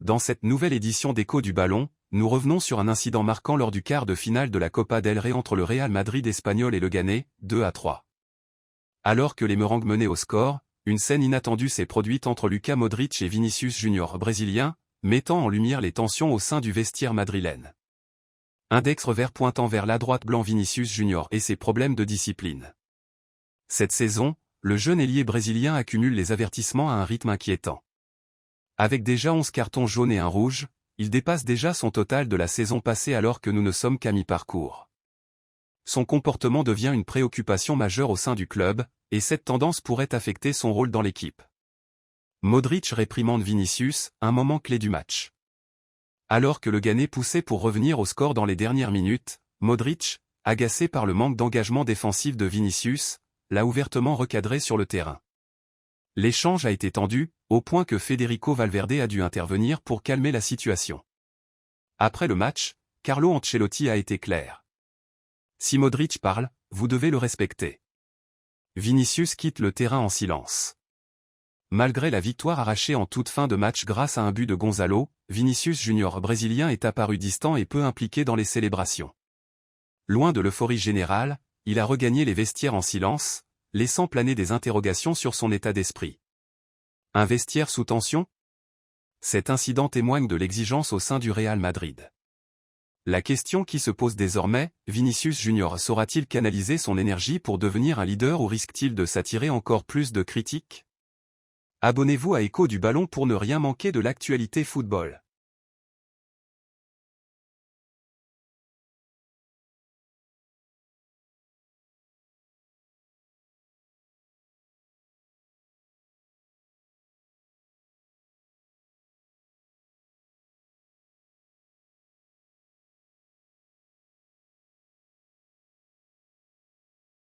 Dans cette nouvelle édition d'Écho du Ballon, nous revenons sur un incident marquant lors du quart de finale de la Copa del Rey entre le Real Madrid espagnol et le Ghané, 2-3. Alors que les Merengues menaient au score, une scène inattendue s'est produite entre Luka Modric et Vinicius Junior brésilien, mettant en lumière les tensions au sein du vestiaire madrilène. Index revers pointant vers la droite blanc Vinicius Junior et ses problèmes de discipline. Cette saison, le jeune ailier brésilien accumule les avertissements à un rythme inquiétant. Avec déjà 11 cartons jaunes et un rouge, il dépasse déjà son total de la saison passée alors que nous ne sommes qu'à mi-parcours. Son comportement devient une préoccupation majeure au sein du club, et cette tendance pourrait affecter son rôle dans l'équipe. Modric réprimande Vinicius, un moment clé du match. Alors que le Ghané poussait pour revenir au score dans les dernières minutes, Modric, agacé par le manque d'engagement défensif de Vinicius, l'a ouvertement recadré sur le terrain. L'échange a été tendu, au point que Federico Valverde a dû intervenir pour calmer la situation. Après le match, Carlo Ancelotti a été clair. Si Modric parle, vous devez le respecter. Vinicius quitte le terrain en silence. Malgré la victoire arrachée en toute fin de match grâce à un but de Gonzalo, Vinicius Junior brésilien est apparu distant et peu impliqué dans les célébrations. Loin de l'euphorie générale, il a regagné les vestiaires en silence, laissant planer des interrogations sur son état d'esprit. Un vestiaire sous tension? Cet incident témoigne de l'exigence au sein du Real Madrid. La question qui se pose désormais, Vinicius Junior saura-t-il canaliser son énergie pour devenir un leader ou risque-t-il de s'attirer encore plus de critiques? Abonnez-vous à Écho du Ballon pour ne rien manquer de l'actualité football.